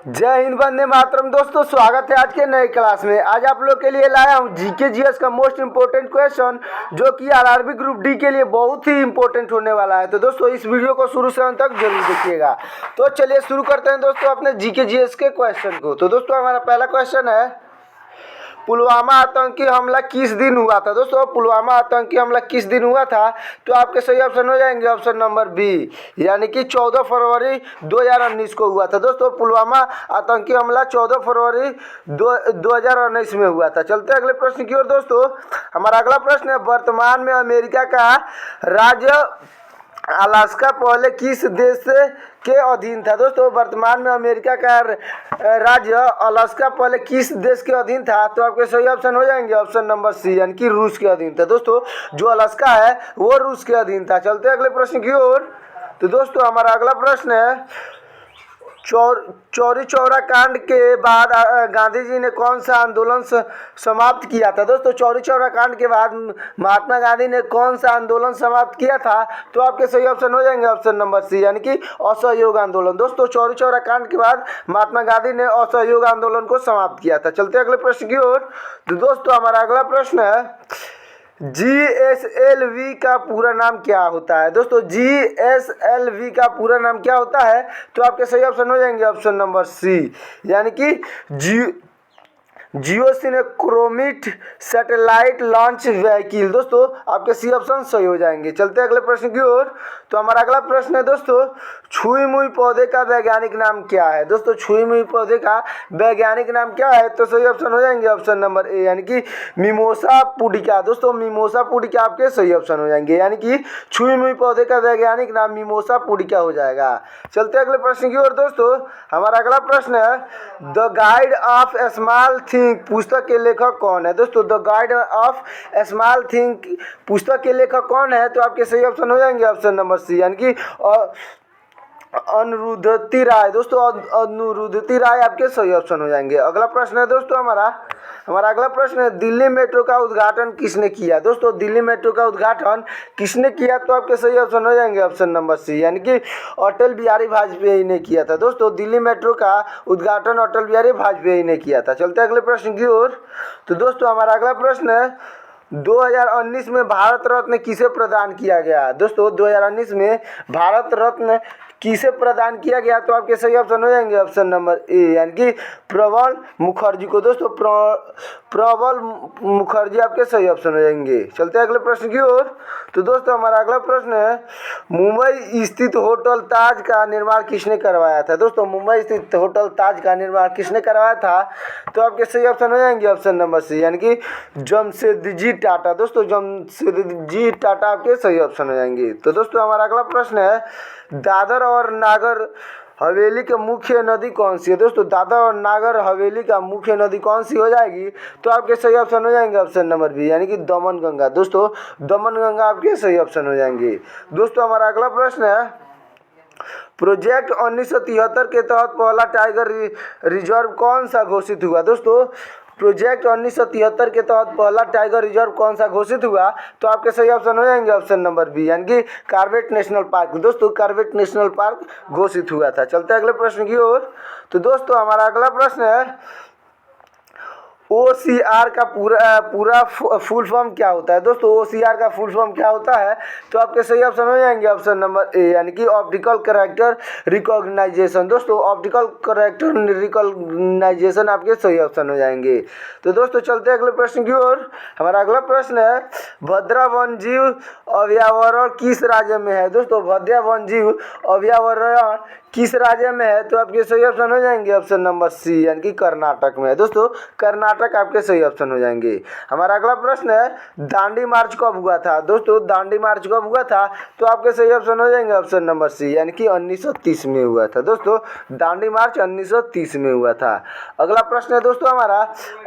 जय हिंद, वंदे मातरम। दोस्तों स्वागत है आज के नए क्लास में। आज आप लोग के लिए लाया हूँ जीके जीएस का मोस्ट इम्पोर्टेंट क्वेश्चन, जो कि आरआरबी ग्रुप डी के लिए बहुत ही इम्पोर्टेंट होने वाला है। तो दोस्तों इस वीडियो को शुरू से अंत तक जरूर देखिएगा। तो चलिए शुरू करते हैं दोस्तों अपने जीके जीएस के क्वेश्चन को। तो दोस्तों हमारा पहला क्वेश्चन है, पुलवामा आतंकी हमला किस दिन हुआ था। दोस्तों पुलवामा आतंकी हमला किस दिन हुआ था, तो आपके सही ऑप्शन हो जाएंगे ऑप्शन नंबर बी, यानी कि 14 फरवरी 2019 को हुआ था। दोस्तों पुलवामा आतंकी हमला 14 फरवरी 2019 में हुआ था। चलते हैं अगले प्रश्न की ओर। दोस्तों हमारा अगला प्रश्न है, वर्तमान में अमेरिका का राज्य अलास्का पहले किस देश के अधीन था। दोस्तों वर्तमान में अमेरिका का राज्य अलास्का पहले किस देश के अधीन था, तो आपके सही ऑप्शन हो जाएंगे ऑप्शन नंबर सी, यानी कि रूस के अधीन था। दोस्तों जो अलास्का है वो रूस के अधीन था। चलते हैं अगले प्रश्न की ओर। तो दोस्तों हमारा अगला प्रश्न है, चौरी चौरा कांड के बाद गांधी जी ने कौन सा आंदोलन समाप्त किया था। दोस्तों चौरी चौरा कांड के बाद महात्मा गांधी ने कौन सा आंदोलन समाप्त किया था, तो आपके सही ऑप्शन हो जाएंगे ऑप्शन नंबर सी, यानी कि असहयोग आंदोलन। दोस्तों चौरी चौरा कांड के बाद महात्मा गांधी ने असहयोग आंदोलन को समाप्त किया था। चलते अगले प्रश्न की ओर। तो दोस्तों हमारा अगला प्रश्न है, जीएसएलवी का पूरा नाम क्या होता है। दोस्तों जीएसएलवी का पूरा नाम क्या होता है, तो आपके सही ऑप्शन हो जाएंगे ऑप्शन नंबर सी, यानी कि जियोसिनेक्रोमिट सैटेलाइट लॉन्च व्हीकल। दोस्तों आपके सी ऑप्शन सही हो जाएंगे। चलते हैं अगले प्रश्न की ओर। तो हमारा अगला प्रश्न है दोस्तों, छुई मुई पौधे का वैज्ञानिक नाम क्या है। दोस्तों छुई मुई पौधे का वैज्ञानिक नाम क्या है, तो सही ऑप्शन हो जाएंगे ऑप्शन नंबर ए, यानी कि मिमोसा पुडिका। दोस्तों मिमोसा पुडिका आपके सही ऑप्शन हो जाएंगे, यानी कि छुई मुई पौधे का वैज्ञानिक नाम मिमोसा पुडिका हो जाएगा। चलते अगले प्रश्न की ओर। दोस्तों हमारा अगला प्रश्न है, the guide of small thing पुस्तक के लेखक कौन है। दोस्तों the guide of small thing पुस्तक के लेखक कौन है, तो आपके सही ऑप्शन हो जाएंगे ऑप्शन नंबर सी, यानी कि अनिरुद्धति राय। दोस्तों अनिरुद्धति राय आपके सही ऑप्शन हो जाएंगे। अगला प्रश्न है दोस्तों हमारा अगला प्रश्न है, दिल्ली मेट्रो का उद्घाटन किसने किया। दोस्तों दिल्ली मेट्रो का उद्घाटन किसने किया, तो आपके सही ऑप्शन हो जाएंगे ऑप्शन नंबर सी, यानी कि अटल बिहारी वाजपेयी ने किया था। दोस्तों दिल्ली मेट्रो का उद्घाटन अटल बिहारी वाजपेयी ने किया था। चलते अगले प्रश्न की ओर। तो दोस्तों हमारा अगला प्रश्न है, 2019 में भारत रत्न किसे प्रदान किया गया। दोस्तों 2019 में भारत रत्न किसे प्रदान किया गया, तो आपके सही ऑप्शन हो जाएंगे ऑप्शन नंबर ए, यानी कि प्रबल मुखर्जी को। दोस्तों प्रबल मुखर्जी आपके सही ऑप्शन हो जाएंगे। चलते हैं अगले प्रश्न की ओर। तो दोस्तों हमारा अगला प्रश्न है, मुंबई स्थित होटल ताज का निर्माण किसने करवाया था। दोस्तों मुंबई स्थित होटल ताज का निर्माण किसने करवाया था, तो आपके सही ऑप्शन हो जाएंगे ऑप्शन नंबर सी, यानी कि जमशेदजी टाटा। दोस्तों जमशेदजी टाटा आपके सही ऑप्शन हो जाएंगे। तो दोस्तों हमारा अगला प्रश्न है, दादर और नागर हवेली की मुख्य नदी कौन सी है। दोस्तों दादर और नागर हवेली का मुख्य नदी कौन सी हो जाएगी, तो आपके सही ऑप्शन हो जाएंगे ऑप्शन नंबर बी, यानी कि दमन गंगा। दोस्तों दमन गंगा आपके सही ऑप्शन हो जाएंगे। दोस्तों हमारा अगला प्रश्न है, प्रोजेक्ट 1973 के तहत पहला टाइगर रिजर्व कौन सा घोषित हुआ। दोस्तों प्रोजेक्ट 1973 के तहत पहला टाइगर रिजर्व कौन सा घोषित हुआ, तो आपके सही ऑप्शन हो जाएंगे ऑप्शन नंबर बी, यानी कि कॉर्बेट नेशनल पार्क। दोस्तों कॉर्बेट नेशनल पार्क घोषित हुआ था। चलते हैं अगले प्रश्न की ओर। तो दोस्तों हमारा अगला प्रश्न है, OCR का पूरा फुल फॉर्म क्या होता है। दोस्तों OCR का फुल फॉर्म क्या होता है, तो आपके सही ऑप्शन हो जाएंगे ऑप्शन नंबर ए, यानी कि ऑप्टिकल कैरेक्टर रिकॉग्नाइजेशन। दोस्तों ऑप्टिकल कैरेक्टर रिकॉग्नाइजेशन आपके सही ऑप्शन हो जाएंगे। तो दोस्तों चलते हैं अगले प्रश्न की ओर। हमारा अगला प्रश्न है, भद्रा वन्यजीव अभयारण्य किस राज्य में है। दोस्तों भद्रा वन्यजीव अभयारण्य किस राज्य में है, तो आपके सही ऑप्शन हो जाएंगे ऑप्शन नंबर सी, यानी कि कर्नाटक में है। दोस्तों कर्नाटक आपके सही ऑप्शन हो जाएंगे। हमारा अगला प्रश्न है, दांडी मार्च कब हुआ था। दोस्तों दांडी मार्च कब हुआ था, तो आपके सही ऑप्शन हो जाएंगे ऑप्शन नंबर सी, यानी कि 1930 में हुआ था। दोस्तों दांडी मार्च 1930 में हुआ था। अगला प्रश्न है दोस्तों हमारा,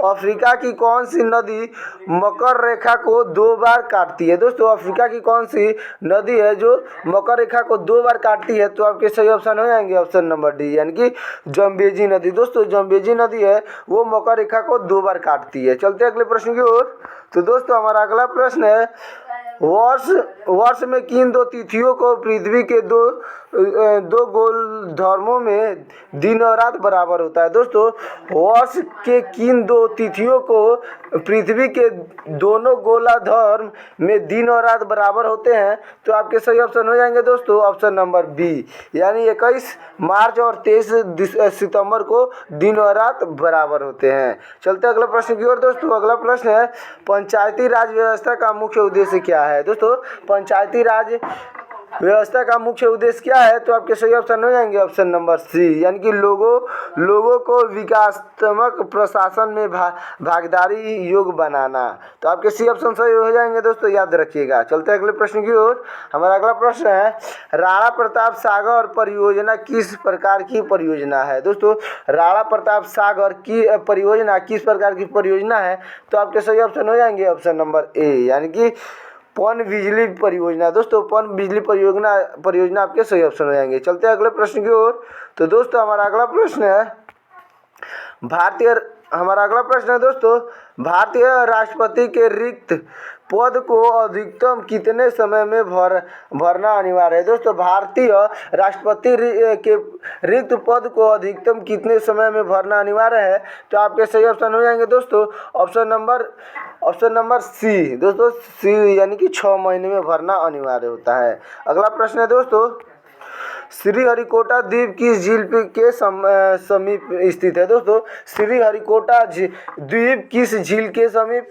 अफ्रीका की कौन सी नदी मकर रेखा को 2 बार काटती है। दोस्तों अफ्रीका की कौन सी नदी है जो मकर रेखा को 2 बार काटती है, तो आपके सही ऑप्शन हो जाएंगे ऑप्शन नंबर डी, यानी कि जम्बेजी नदी। दोस्तों जम्बेजी नदी है वो मकर रेखा को 2 बार काटती है। चलते हैं अगले प्रश्न की ओर। तो दोस्तों हमारा अगला प्रश्न है, वर्ष वर्ष में किन दो तिथियों को पृथ्वी के दो गोल धर्मों में दिन और रात बराबर होता है। दोस्तों, वर्ष के किन दो तिथियों को पृथ्वी के दोनों गोलार्ध में दिन और रात बराबर होते हैं? तो आपके सही ऑप्शन हो जाएंगे दोस्तों ऑप्शन नंबर बी, यानी 21 मार्च और 23 सितंबर को दिन और रात बराबर होते हैं। चलते अगले प्रश्न की ओर। दोस्तों, अगला प्रश्न है पंचायती राज व्यवस्था का मुख्य उद्देश्य क्या है? दोस्तों, पंचायती राज व्यवस्था का मुख्य उद्देश्य क्या है? तो आपके सही ऑप्शन हो जाएंगे ऑप्शन नंबर सी, यानी कि लोगों को विकासात्मक प्रशासन में भागीदारी योग बनाना। तो आपके सी ऑप्शन सही हो जाएंगे दोस्तों, याद रखिएगा। चलते हैं अगले प्रश्न की ओर। हमारा अगला प्रश्न है राणा प्रताप सागर परियोजना किस प्रकार की परियोजना है? दोस्तों, राणा प्रताप सागर की परियोजना किस प्रकार की परियोजना है? तो आपके सही ऑप्शन हो जाएंगे ऑप्शन नंबर ए, यानी कि पन बिजली परियोजना। दोस्तों, पन बिजली परियोजना आपके सही ऑप्शन हो जाएंगे। चलते हैं अगले प्रश्न की ओर। तो दोस्तों, हमारा अगला प्रश्न है दोस्तों, भारतीय राष्ट्रपति के रिक्त पद को अधिकतम कितने समय में भरना अनिवार्य है? दोस्तों, भारतीय राष्ट्रपति के रिक्त पद को अधिकतम कितने समय में भरना अनिवार्य है? तो आपके सही ऑप्शन हो जाएंगे दोस्तों ऑप्शन नंबर सी। दोस्तों, सी यानी कि 6 महीने में भरना अनिवार्य होता है। अगला प्रश्न है दोस्तों, श्रीहरिकोटा द्वीप किस झील के समीप स्थित है? दोस्तों, श्रीहरिकोटा द्वीप किस झील के समीप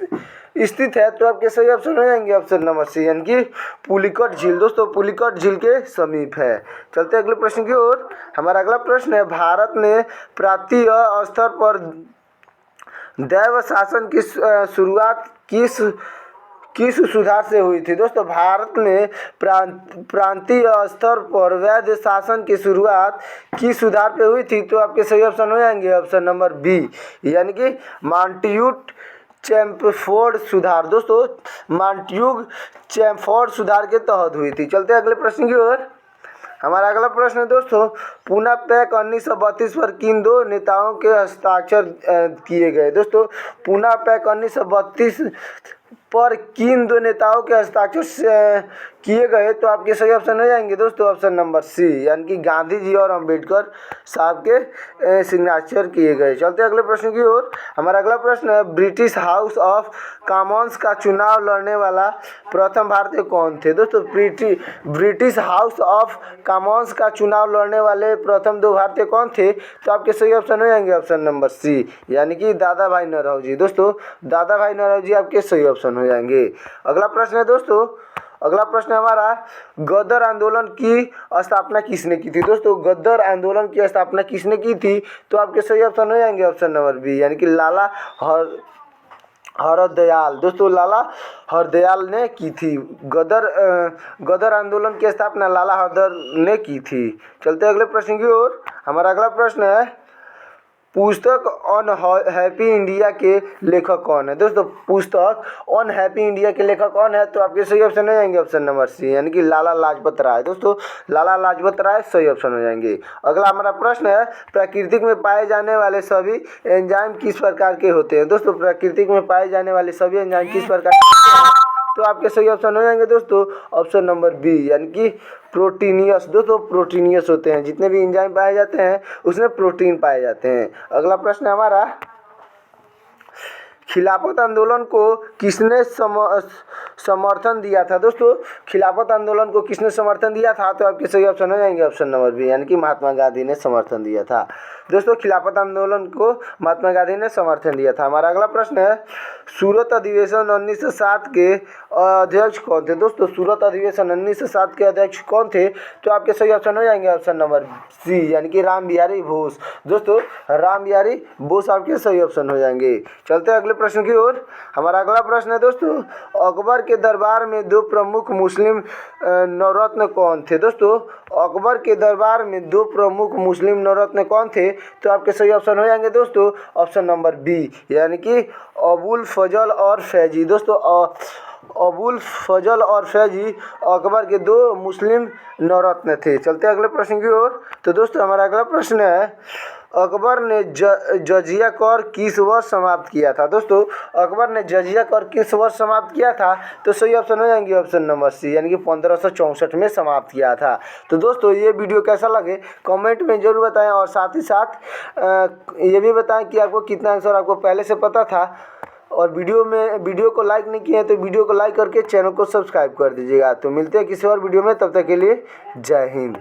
स्थित है? तो आपके सही ऑप्शन हो जाएंगे ऑप्शन नंबर सी, यानी कि पुलिकट झील। दोस्तों, पुलिकट झील के समीप है। चलते अगले प्रश्न की ओर। हमारा अगला प्रश्न है भारत में प्रांतीय स्तर पर दैव शासन की शुरुआत किस सुधार से हुई थी? दोस्तों, भारत में प्रांतीय स्तर पर वैध शासन की शुरुआत किस सुधार पे हुई थी? तो आपके सही ऑप्शन हो जाएंगे ऑप्शन नंबर बी, यानी कि मांट्यूट चैम्फोर्ड सुधार। दोस्तों, मांट्यूट चैम्फोर्ड सुधार के तहत हुई थी। चलते अगले प्रश्न की ओर। हमारा अगला प्रश्न है दोस्तों, पूना पैक्ट 1932 पर किन दो नेताओं के हस्ताक्षर किए गए? दोस्तों, पूना पैक्ट 1932 पर किन दो नेताओं के हस्ताक्षर किए गए? तो आपके सही ऑप्शन हो जाएंगे दोस्तों ऑप्शन नंबर सी, यानी कि गांधी जी और अंबेडकर साहब के सिग्नेचर किए गए। चलते अगले प्रश्न की ओर। हमारा अगला प्रश्न है ब्रिटिश हाउस ऑफ कॉमन्स का चुनाव लड़ने वाला प्रथम भारतीय कौन थे? दोस्तों, ब्रिटिश हाउस ऑफ कॉमन्स का चुनाव लड़ने वाले प्रथम 2 भारतीय कौन थे? तो आपके सही ऑप्शन हो जाएंगे ऑप्शन नंबर सी, यानी कि दादा भाई नौरोजी। दोस्तों, दादा भाई नौरोजी आपके सही ऑप्शन हो जाएंगे। अगला प्रश्न है दोस्तों, अगला प्रश्न हमारा गदर आंदोलन की स्थापना किसने की थी? दोस्तों, गदर आंदोलन की स्थापना किसने की थी? तो आपके सही ऑप्शन हो जाएंगे ऑप्शन नंबर बी, यानी कि लाला हरदयाल। दोस्तों, लाला हरदयाल ने की थी। गदर आंदोलन की स्थापना लाला हरदयाल ने की थी। चलते अगले प्रश्न की ओर। हमारा अगला प्रश्न है पुस्तक ऑन हैप्पी इंडिया के लेखक कौन है? दोस्तों, पुस्तक ऑन हैप्पी इंडिया के लेखक कौन है? तो आपके सही ऑप्शन हो जाएंगे ऑप्शन नंबर सी, यानी कि लाला लाजपत राय। दोस्तों, लाला लाजपत राय सही ऑप्शन हो जाएंगे। अगला हमारा प्रश्न है प्राकृतिक में पाए जाने वाले सभी एंजाइम किस प्रकार के होते हैं? दोस्तों, प्राकृतिक में पाए जाने वाले सभी एंजाइम किस प्रकार के होते हैं? तो आपके सही ऑप्शन हो जाएंगे दोस्तों ऑप्शन नंबर बी, यानी कि प्रोटीनियस। दोस्तों, प्रोटीनियस होते हैं, जितने भी एंजाइम पाए जाते हैं उसमें प्रोटीन पाए जाते हैं। अगला प्रश्न हमारा खिलाफत आंदोलन को किसने समर्थन दिया था? दोस्तों, खिलाफत आंदोलन को किसने समर्थन दिया था? तो आपके सही ऑप्शन हो जाएंगे ऑप्शन नंबर बी, यानी कि महात्मा गांधी ने समर्थन दिया था। दोस्तों, खिलाफत आंदोलन को महात्मा गांधी ने समर्थन दिया था। हमारा अगला प्रश्न है सूरत अधिवेशन 1907 के अध्यक्ष कौन थे? दोस्तों, सूरत अधिवेशन 1907 के अध्यक्ष कौन थे? तो आपके सही ऑप्शन हो जाएंगे ऑप्शन नंबर सी, यानी कि राम बिहारी बोस। दोस्तों, राम बिहारी बोस आपके सही ऑप्शन हो जाएंगे। चलते हैं अगले प्रश्न की ओर। हमारा अगला प्रश्न है दोस्तों अकबर के दरबार में 2 प्रमुख मुस्लिम नवरत्न कौन थे? दोस्तों, अकबर के दरबार में 2 प्रमुख मुस्लिम नवरत्न कौन थे? तो आपके सही ऑप्शन हो जाएंगे दोस्तों ऑप्शन नंबर बी, यानी कि अबुल फजल और फैजी। दोस्तों, अबुल फजल और फैजी अकबर के 2 मुस्लिम नवरत्न थे। चलते अगले प्रश्न की ओर। तो दोस्तों, हमारा अगला प्रश्न है अकबर ने जजिया कर किस वर्ष समाप्त किया था? दोस्तों अकबर ने जजिया कर किस वर्ष समाप्त किया था? तो सही ऑप्शन हो जाएंगे ऑप्शन नंबर सी, यानी कि 1564 में समाप्त किया था। तो दोस्तों ये वीडियो कैसा लगे कमेंट में ज़रूर बताएं, और साथ ही साथ ये भी बताएं कि आपको कितना आंसर आपको पहले से पता था। और वीडियो को लाइक नहीं किए हैं तो वीडियो को लाइक करके चैनल को सब्सक्राइब कर दीजिएगा। तो मिलते हैं किसी और वीडियो में, तब तक के लिए जय हिंद।